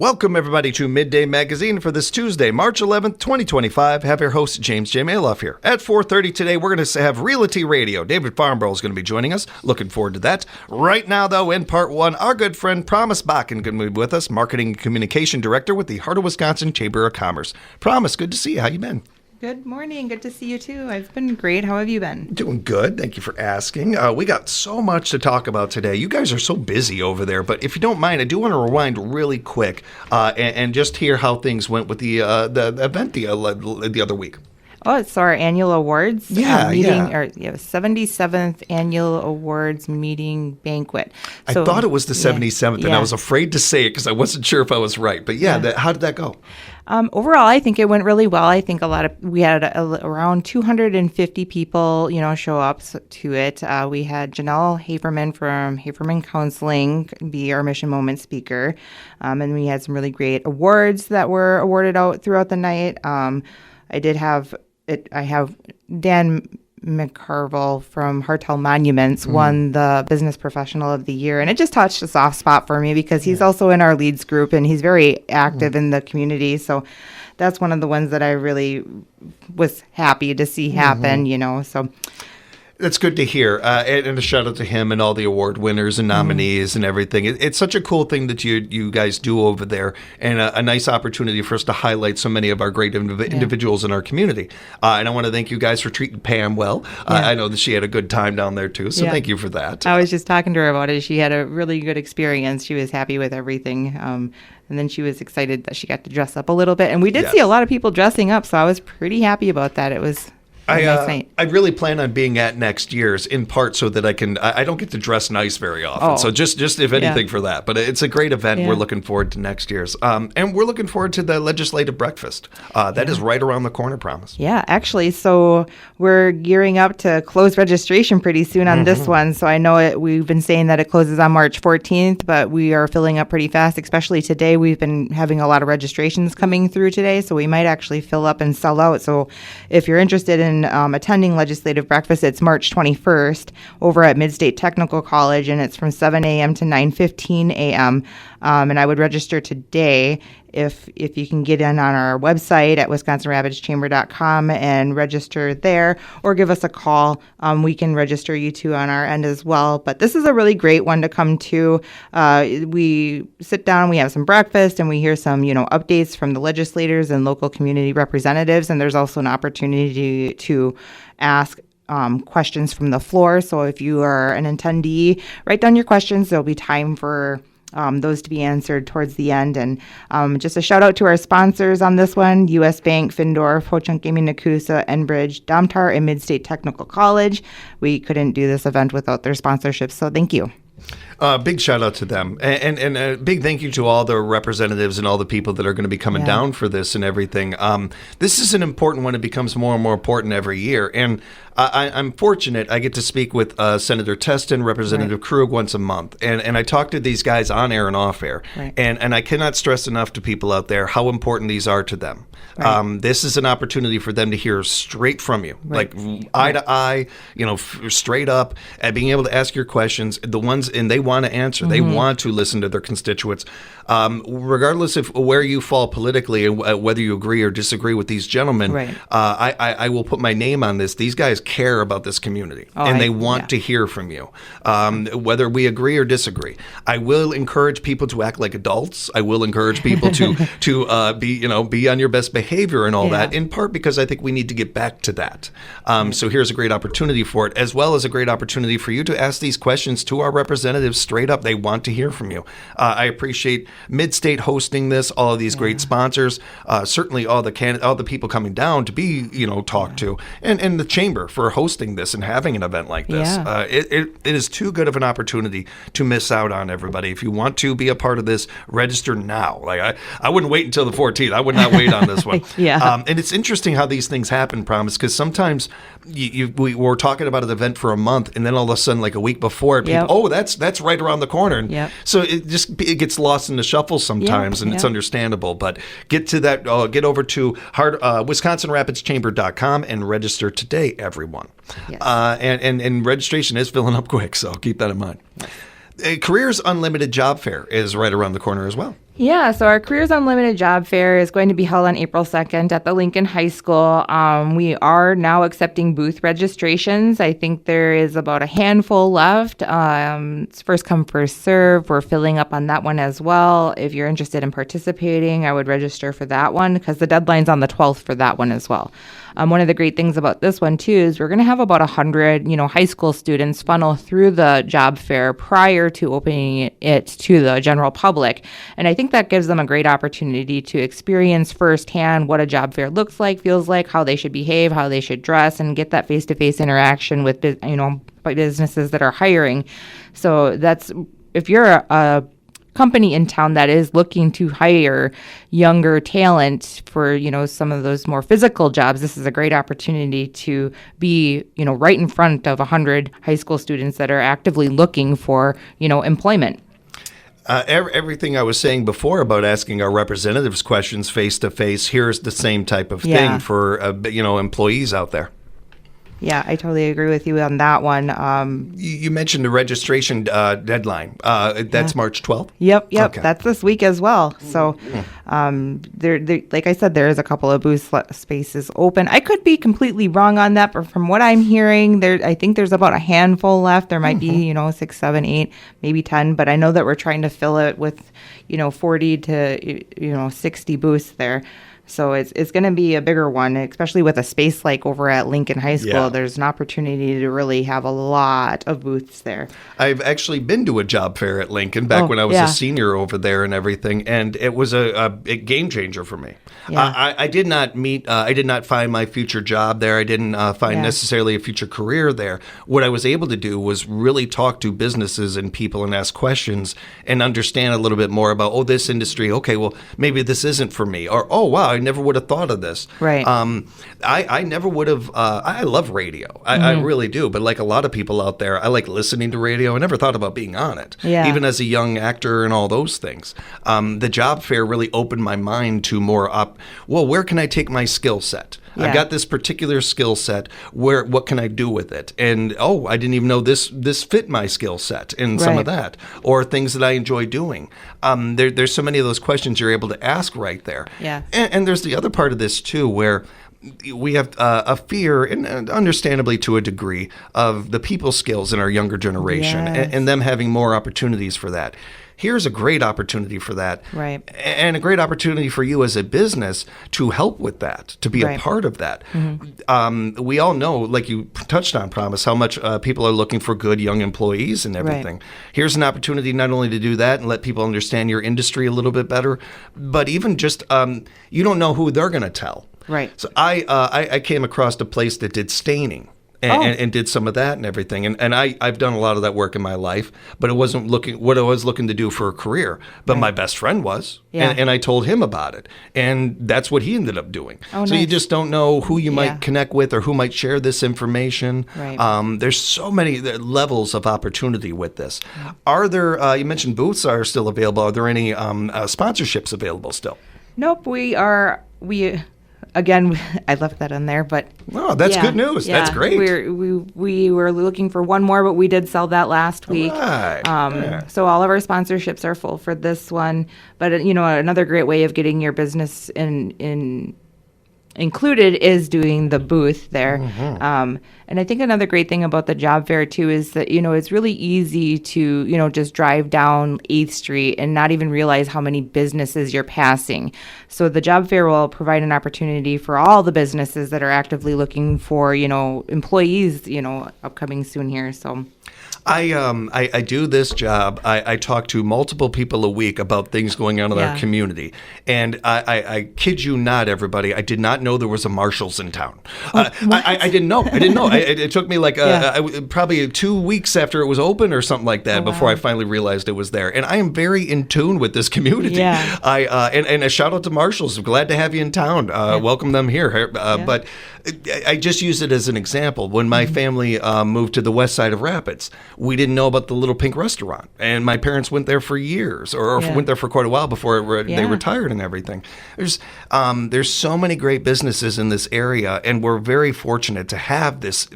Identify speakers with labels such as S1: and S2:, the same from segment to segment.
S1: Welcome, everybody, to Midday Magazine for this Tuesday, March 11th, 2025. Have your host, James J. Malouf here. At 4:30 today, we're going to have Realty Radio. David Farnborough is going to be joining us. Looking forward to that. Right now, though, in part one, our good friend Promise Bakken going to be with us, Marketing and Communication Director with the Heart of Wisconsin Chamber of Commerce. Promise, good to see you. How you been?
S2: Good morning. Good to see you, too. I've been great. How have you been?
S1: Doing good. Thank you for asking. We got so much to talk about today. You guys are so busy over there, but if you don't mind, I do want to rewind really quick and just hear how things went with the event the other week.
S2: Oh, it's our annual awards meeting,
S1: yeah.
S2: Or 77th annual awards meeting banquet.
S1: So, I thought it was the 77th, and
S2: yeah.
S1: I was afraid to say it because I wasn't sure if I was right. But how did that go?
S2: Overall, I think it went really well. I think we had around 250 people, show up to it. We had Janelle Haferman from Haferman Counseling be our Mission Moment speaker, and we had some really great awards that were awarded out throughout the night. I have Dan McCarville from Hartel Monuments won the Business Professional of the Year, and it just touched a soft spot for me because he's also in our leads group and he's very active in the community. So that's one of the ones that I really was happy to see happen, so.
S1: That's good to hear, and a shout out to him and all the award winners and nominees and everything. It's such a cool thing that you guys do over there, and a nice opportunity for us to highlight so many of our great individuals in our community. And I want to thank you guys for treating Pam well. I know that she had a good time down there too, so thank you for that.
S2: I was just talking to her about it. She had a really good experience. She was happy with everything. And then she was excited that she got to dress up a little bit. And we did see a lot of people dressing up, so I was pretty happy about that. It was I really plan on being at next year's, in part so that I don't get to dress nice very often. So just if anything for that. But it's a great event. We're looking forward to next year's. And we're looking forward to the legislative breakfast. That is right around the corner, Promise. Yeah, actually. So we're gearing up to close registration pretty soon on this one. So I know we've been saying that it closes on March 14th, but we are filling up pretty fast, especially today. We've been having a lot of registrations coming through today, so we might actually fill up and sell out. So if you're interested in attending legislative breakfast, it's March 21st over at Mid-State Technical College, and it's from 7 a.m. to 9:15 a.m. And I would register today if you can get in on our website at wisconsinrapidschamber.com and register there, or give us a call. We can register you too on our end as well. But this is a really great one to come to. We sit down, we have some breakfast, and we hear some updates from the legislators and local community representatives. And there's also an opportunity to ask questions from the floor. So if you are an attendee, write down your questions. There'll be time for those to be answered towards the end. And just a shout out to our sponsors on this one: U.S. Bank, Findorf, Ho-Chunk Gaming, Nakusa, Enbridge, Domtar, and Mid-State Technical College. We couldn't do this event without their sponsorships, so thank you.
S1: Big shout out to them, and a big thank you to all the representatives and all the people that are going to be coming down for this and everything. This is an important one. It becomes more and more important every year, and I'm fortunate. I get to speak with Senator Teston, Representative Krug once a month, and I talk to these guys on air and off air, and I cannot stress enough to people out there how important these are to them. This is an opportunity for them to hear straight from you, like eye to eye, straight up, and being able to ask your questions, the ones, and they want to answer. They want to listen to their constituents, regardless of where you fall politically and whether you agree or disagree with these gentlemen. I will put my name on this. These guys care about this community, and they want to hear from you, whether we agree or disagree. I will encourage people to act like adults. I will encourage people to be on your best behavior and all that, in part because I think we need to get back to that. So here's a great opportunity for it, as well as a great opportunity for you to ask these questions to our representatives straight up. They want to hear from you. I appreciate Mid-State hosting this, all of these great sponsors, certainly all the people coming down to be talked to, and the chamber for hosting this and having an event like this. It is too good of an opportunity to miss out on, everybody. If you want to be a part of this, register now. Like I wouldn't wait until the 14th. I would not wait on this one. And it's interesting how these things happen, Promise, because sometimes we were talking about an event for a month, and then all of a sudden, like a week before, people, that's right around the corner. And so it gets lost in the shuffle sometimes, and it's understandable. But get to that. Get over to WisconsinRapidsChamber.com and register today, everyone. And registration is filling up quick, so keep that in mind. Careers Unlimited Job Fair is right around the corner as well.
S2: Yeah, so our Careers Unlimited Job Fair is going to be held on April 2nd at the Lincoln High School. We are now accepting booth registrations. I think there is about a handful left. It's first come, first serve. We're filling up on that one as well. If you're interested in participating, I would register for that one because the deadline's on the 12th for that one as well. One of the great things about this one, too, is we're going to have about 100, high school students funnel through the job fair prior to opening it to the general public. And I think that gives them a great opportunity to experience firsthand what a job fair looks like, feels like, how they should behave, how they should dress, and get that face-to-face interaction with, businesses that are hiring. So that's, if you're a company in town that is looking to hire younger talent for, some of those more physical jobs, this is a great opportunity to be, right in front of 100 high school students that are actively looking for, employment.
S1: Everything I was saying before about asking our representatives questions face to face, here's the same type of thing for, employees out there.
S2: Yeah, I totally agree with you on that one.
S1: You mentioned the registration deadline. That's March 12th?
S2: Yep. Okay. That's this week as well. So, there, like I said, there is a couple of booth spaces open. I could be completely wrong on that, but from what I'm hearing, I think there's about a handful left. There might be, 6, 7, 8, maybe 10, but I know that we're trying to fill it with, 40 to, 60 booths there. So it's going to be a bigger one, especially with a space like over at Lincoln High School. Yeah. There's an opportunity to really have a lot of booths there. I've
S1: actually been to a job fair at Lincoln back when I was a senior over there and everything, and it was a game changer for me. Yeah. I did not find my future job there. I didn't find necessarily a future career there. What I was able to do was really talk to businesses and people and ask questions and understand a little bit more about, this industry, okay, well, maybe this isn't for me. Or, wow, I never would have thought of this.
S2: Right.
S1: I never would have, I love radio. I really do. But like a lot of people out there, I like listening to radio. I never thought about being on it. Yeah. Even as a young actor and all those things. The job fair really opened my mind to more where can I take my skill set? Yeah. I've got this particular skill set. What can I do with it? And I didn't even know this fit my skill set and some of that, or things that I enjoy doing. There's so many of those questions you're able to ask right there.
S2: Yeah.
S1: And there's the other part of this too, where we have a fear, and understandably to a degree, of the people skills in our younger generation and them having more opportunities for that. Here's a great opportunity for that.
S2: Right.
S1: And a great opportunity for you as a business to help with that, to be a part of that. Mm-hmm. We all know, like you touched on, Promise, how much people are looking for good young employees and everything. Right. Here's an opportunity not only to do that and let people understand your industry a little bit better, but even just you don't know who they're going to tell.
S2: Right.
S1: So I came across a place that did staining. And did some of that and everything. And I've done a lot of that work in my life, but it wasn't what I was looking to do for a career. But my best friend was. Yeah. And I told him about it. And that's what he ended up doing. So nice. You just don't know who you might connect with or who might share this information.
S2: Right.
S1: There's so many levels of opportunity with this. Are there, you mentioned booths are still available. Are there any sponsorships available still?
S2: Nope. Again, I left that in there, but
S1: that's good news. Yeah, that's great.
S2: We were looking for one more, but we did sell that last week.
S1: Right.
S2: So all of our sponsorships are full for this one. But another great way of getting your business included is doing the booth there. Mm-hmm. And I think another great thing about the job fair too is that, it's really easy to, just drive down 8th Street and not even realize how many businesses you're passing. So the job fair will provide an opportunity for all the businesses that are actively looking for, employees, upcoming soon here. So
S1: I do this job. I talk to multiple people a week about things going on in our community. And I kid you not, everybody, I did not know there was a Marshall's in town. I didn't know. It took me like probably 2 weeks after it was open or something like that before I finally realized it was there. And I am very in tune with this community.
S2: Yeah.
S1: And a shout out to Marshall's. I'm glad to have you in town. Welcome them here. But I just use it as an example. When my family moved to the west side of Rapids, we didn't know about the Little Pink Restaurant, and my parents went there for years, or went there for quite a while before they retired and everything. There's so many great businesses in this area, and we're very fortunate to have this.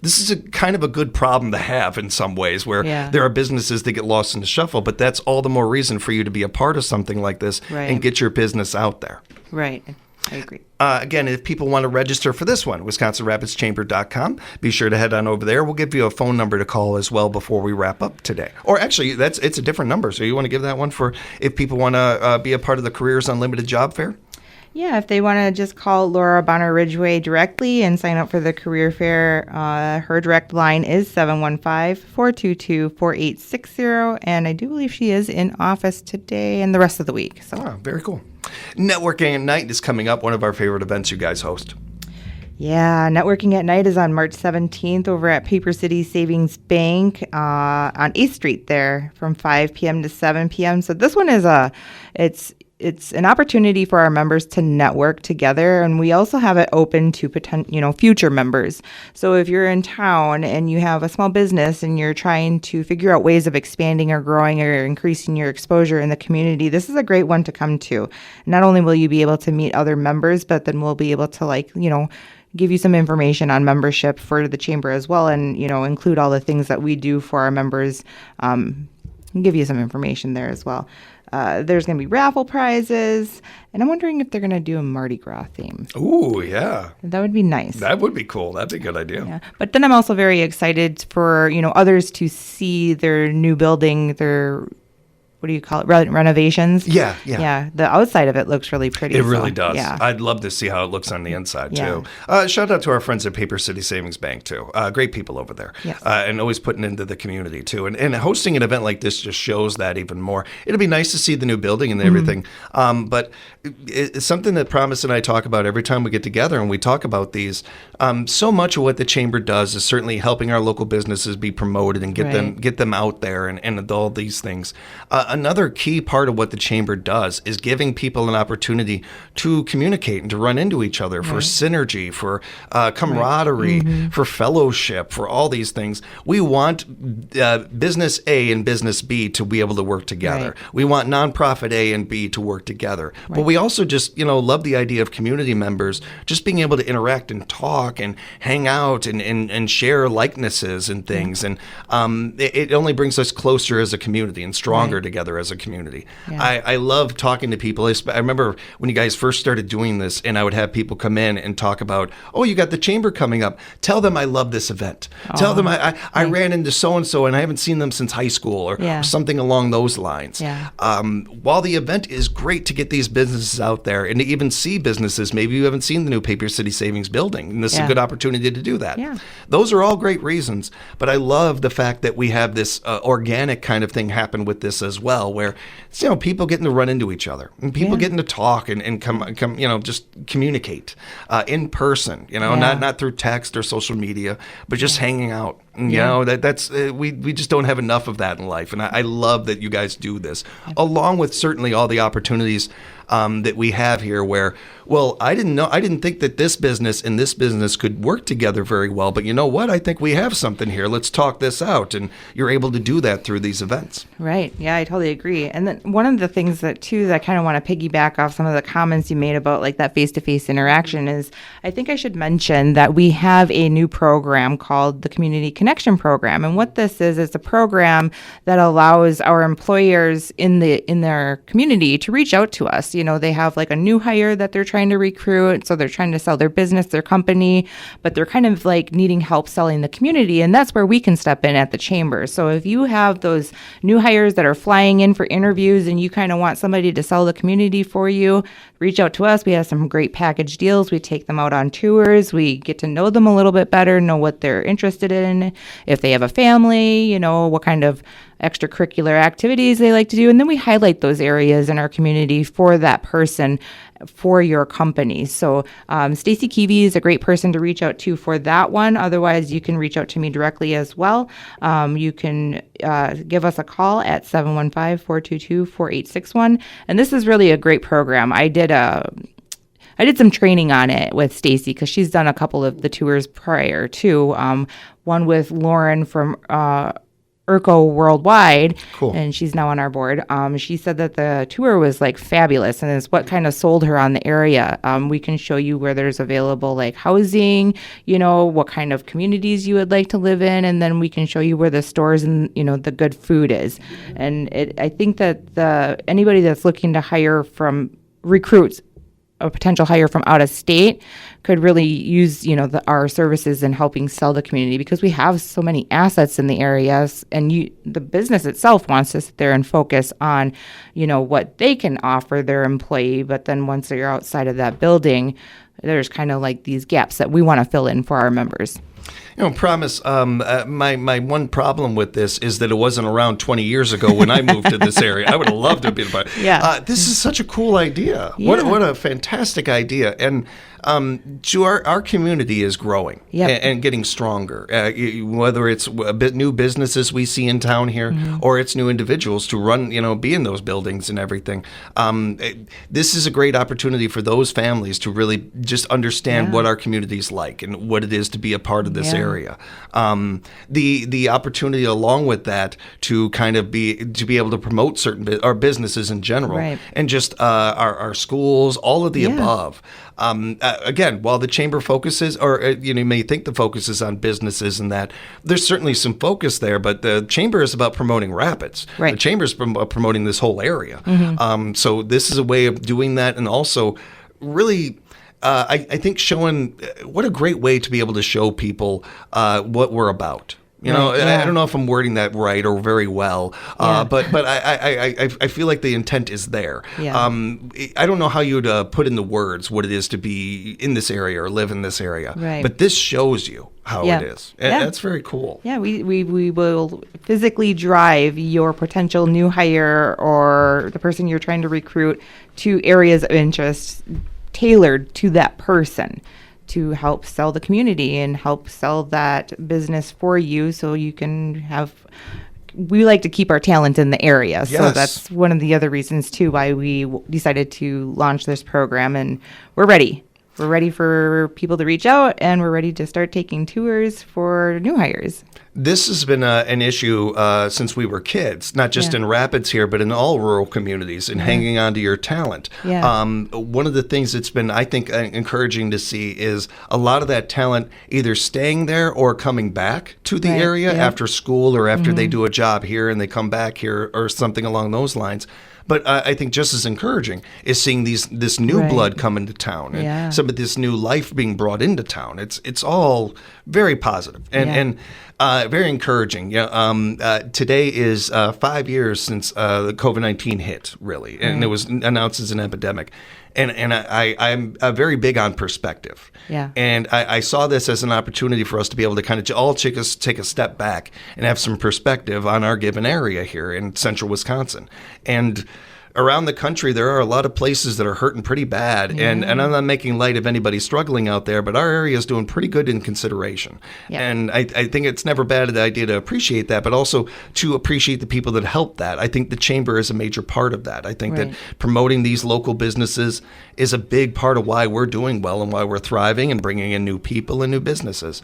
S1: This is a kind of a good problem to have in some ways, where there are businesses that get lost in the shuffle, but that's all the more reason for you to be a part of something like this and get your business out there.
S2: Right. I agree.
S1: Again, if people want to register for this one, WisconsinRapidschamber.com, be sure to head on over there. We'll give you a phone number to call as well before we wrap up today. Or actually, it's a different number. So you want to give that one for if people want to be a part of the Careers Unlimited Job Fair?
S2: Yeah, if they want to just call Laura Bonner Ridgway directly and sign up for the career fair, her direct line is 715-422-4860. And I do believe she is in office today and the rest of the week. So
S1: very cool. Networking at Night is coming up, one of our favorite events you guys host.
S2: Yeah, Networking at Night is on March 17th over at Paper City Savings Bank on 8th Street there from 5 p.m. to 7 p.m. So this one is it's an opportunity for our members to network together, and we also have it open to future members. So if you're in town and you have a small business and you're trying to figure out ways of expanding or growing or increasing your exposure in the community, this is a great one to come to. Not only will you be able to meet other members, but then we'll be able to give you some information on membership for the chamber as well, and include all the things that we do for our members. Give you some information there as well. There's going to be raffle prizes, and I'm wondering if they're going to do a Mardi Gras theme.
S1: Ooh, yeah.
S2: That would be nice.
S1: That would be cool. That'd be a good idea.
S2: Yeah. But then I'm also very excited for, others to see their new building, their, what do you call it, renovations?
S1: Yeah.
S2: Yeah, the outside of it looks really pretty.
S1: It really does.
S2: Yeah.
S1: I'd love to see how it looks on the inside, too. Shout out to our friends at Paper City Savings Bank, too. Great people over there.
S2: Yes.
S1: And always putting into the community, too. And hosting an event like this just shows that even more. It'll be nice to see the new building and everything. But it's something that Promise and I talk about every time we get together and we talk about these. So much of what the Chamber does is certainly helping our local businesses be promoted and get them out there and all these things. Another key part of what the Chamber does is giving people an opportunity to communicate and to run into each other for synergy, for camaraderie, for fellowship, for all these things. We want business A and business B to be able to work together. Right. We want nonprofit A and B to work together. Right. But we also just, love the idea of community members just being able to interact and talk and hang out and share likenesses and things. And it only brings us closer as a community and stronger together as a community. Yeah. I love talking to people. I remember when you guys first started doing this, and I would have people come in and talk about, oh, you got the Chamber coming up. Tell them I love this event. Tell them I ran into so-and-so and I haven't seen them since high school or something along those lines. Yeah. While the event is great to get these businesses out there and to even see businesses, maybe you haven't seen the new Paper City Savings building, and this is a good opportunity to do that. Yeah. Those are all great reasons, but I love the fact that we have this organic kind of thing happen with this as well, where people getting to run into each other and people getting to talk and come just communicate in person, not through text or social media, but just hanging out. That's we just don't have enough of that in life, and I love that you guys do this, along with certainly all the opportunities that we have here where, I didn't think that this business and this business could work together very well, but you know what? I think we have something here. Let's talk this out. And you're able to do that through these events.
S2: Right. Yeah, I totally agree. And then one of the things that I kind of want to piggyback off some of the comments you made about like that face-to-face interaction is I think I should mention that we have a new program called the Community Connection Program. And what this is a program that allows our employers in their community to reach out to us. They have like a new hire that they're trying to recruit. So they're trying to sell their business, their company, but they're kind of like needing help selling the community. And that's where we can step in at the Chamber. So if you have those new hires that are flying in for interviews and you kind of want somebody to sell the community for you, reach out to us. We have some great package deals. We take them out on tours. We get to know them a little bit better, know what they're interested in, if they have a family, what kind of extracurricular activities they like to do. And then we highlight those areas in our community for that person, for your company. So Stacy Keevy is a great person to reach out to for that one. Otherwise, you can reach out to me directly as well. You can give us a call at 715-422-4861. And this is really a great program. I did some training on it with Stacy because she's done a couple of the tours prior too. One with Lauren from ERCO worldwide,
S1: Cool.
S2: and she's now on our board. She said that the tour was like fabulous, and it's what kind of sold her on the area. We can show you where there's available like housing, what kind of communities you would like to live in, and then we can show you where the stores and the good food is. And I think that anybody that's looking to hire from recruits, a potential hire from out of state, could really use our services in helping sell the community, because we have so many assets in the areas, and the business itself wants to sit there and focus on what they can offer their employee. But then once they're outside of that building, there's kind of like these gaps that we want to fill in for our members.
S1: Promise, my one problem with this is that it wasn't around 20 years ago when I moved to this area. I would have loved to have been a part.
S2: Yeah.
S1: This is such a cool idea.
S2: Yeah.
S1: What a fantastic idea. And our community is growing and getting stronger, whether it's new businesses we see in town here or it's new individuals to run, be in those buildings and everything. This is a great opportunity for those families to really just understand what our community is like and what it is to be a part of this area. The opportunity along with that to kind of be able to promote our businesses in general, and just our schools, all of the above. Again, while the chamber focuses, or you may think the focus is on businesses and that, there's certainly some focus there, but the chamber is about promoting Rapids.
S2: Right.
S1: The chamber is promoting this whole area. So this is a way of doing that, and also really, I think showing what a great way to be able to show people what we're about. I don't know if I'm wording that right or very well, but I feel like the intent is there.
S2: Yeah.
S1: I don't know how you would put in the words what it is to be in this area or live in this area,
S2: right.
S1: But this shows you how it is. And that's very cool.
S2: Yeah, we will physically drive your potential new hire or the person you're trying to recruit to areas of interest tailored to that person, to help sell the community and help sell that business for you, so you can we like to keep our talent in the area.
S1: Yes.
S2: So that's one of the other reasons too why we decided to launch this program, and we're ready. We're ready for people to reach out, and we're ready to start taking tours for new hires.
S1: This has been an issue since we were kids, not just in Rapids here, but in all rural communities, and hanging on to your talent.
S2: Yeah.
S1: One of the things that's been, I think, encouraging to see is a lot of that talent either staying there or coming back to the area after school, or after they do a job here and they come back here, or something along those lines. But I think just as encouraging is seeing this new blood come into town, and some of this new life being brought into town. It's all very positive and very encouraging. Today is 5 years since the COVID-19 hit, really, and it was announced as an epidemic. And I'm very big on perspective.
S2: Yeah.
S1: And I saw this as an opportunity for us to be able to kind of all take a step back and have some perspective on our given area here in central Wisconsin. And around the country, there are a lot of places that are hurting pretty bad. And I'm not making light of anybody struggling out there, but our area is doing pretty good in consideration. Yeah. And I think it's never bad the idea to appreciate that, but also to appreciate the people that help that. I think the chamber is a major part of that. I think that promoting these local businesses is a big part of why we're doing well and why we're thriving and bringing in new people and new businesses.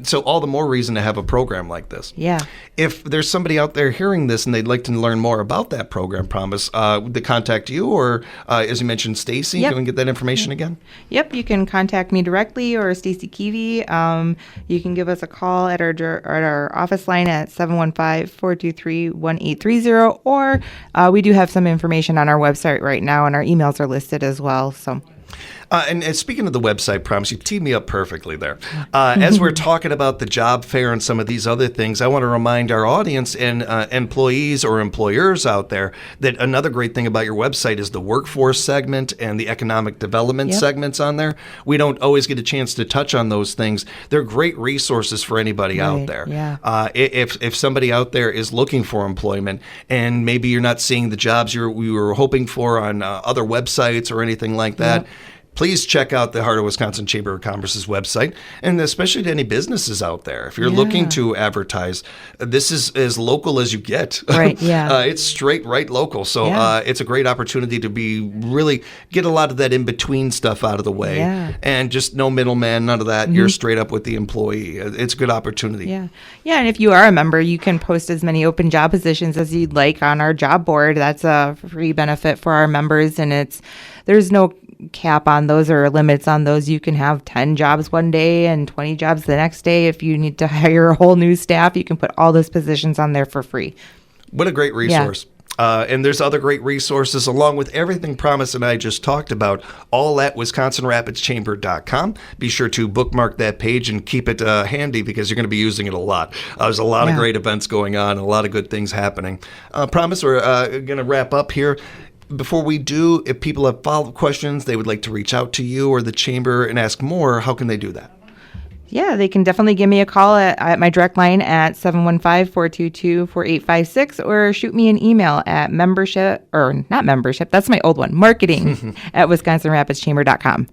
S1: So all the more reason to have a program like this.
S2: Yeah.
S1: If there's somebody out there hearing this and they'd like to learn more about that program, Promise, to contact you, or as you mentioned, Stacy, can we get that information again? Yep,
S2: you can contact me directly, or Stacy Keevy. You can give us a call at our office line at 715-423-1830, or we do have some information on our website right now, and our emails are listed as well. So.
S1: And speaking of the website, Promise, you teed me up perfectly there. As we're talking about the job fair and some of these other things, I want to remind our audience and employees or employers out there that another great thing about your website is the workforce segment and the economic development segments on there. We don't always get a chance to touch on those things. They're great resources for anybody out there. Yeah. If somebody out there is looking for employment and maybe you're not seeing the jobs you were hoping for on other websites or anything like that, please check out the Heart of Wisconsin Chamber of Commerce's website, and especially to any businesses out there. If you're looking to advertise, this is as local as you get.
S2: Right, yeah.
S1: It's straight right local. So it's a great opportunity to really get a lot of that in-between stuff out of the way.
S2: Yeah.
S1: And just no middleman, none of that. You're straight up with the employee. It's a good opportunity.
S2: Yeah. Yeah, and if you are a member, you can post as many open job positions as you'd like on our job board. That's a free benefit for our members, and there's no cap on those or limits on those. You can have 10 jobs one day and 20 jobs the next day. If you need to hire a whole new staff, you can put all those positions on there for free.
S1: What a great resource. Yeah. And there's other great resources along with everything Promise and I just talked about, all at WisconsinRapidsChamber.com. Be sure to bookmark that page and keep it handy because you're going to be using it a lot. There's a lot of great events going on and a lot of good things happening. Promise, we're going to wrap up here. Before we do, if people have follow-up questions, they would like to reach out to you or the Chamber and ask more, how can they do that?
S2: Yeah, they can definitely give me a call at my direct line at 715-422-4856 or shoot me an email at marketing at WisconsinRapidsChamber.com.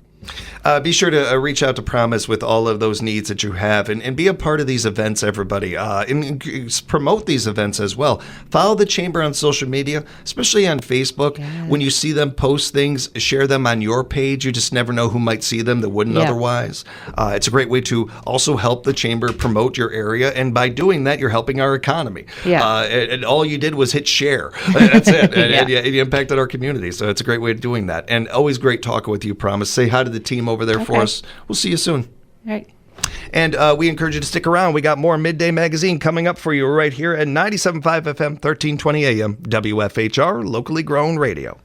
S1: Be sure to reach out to Promise with all of those needs that you have and be a part of these events, everybody. And promote these events as well. Follow the Chamber on social media, especially on Facebook. Yes. When you see them post things, share them on your page. You just never know who might see them that wouldn't otherwise. It's a great way to also help the Chamber promote your area. And by doing that, you're helping our economy. Yeah. And all you did was hit share. That's it. And you impacted our community. So it's a great way of doing that. And always great talking with you, Promise. Say hi to the team over there for us. We'll see you soon.
S2: All right.
S1: And we encourage you to stick around. We got more Midday Magazine coming up for you right here at 97.5 FM, 1320 AM, WFHR, locally grown radio.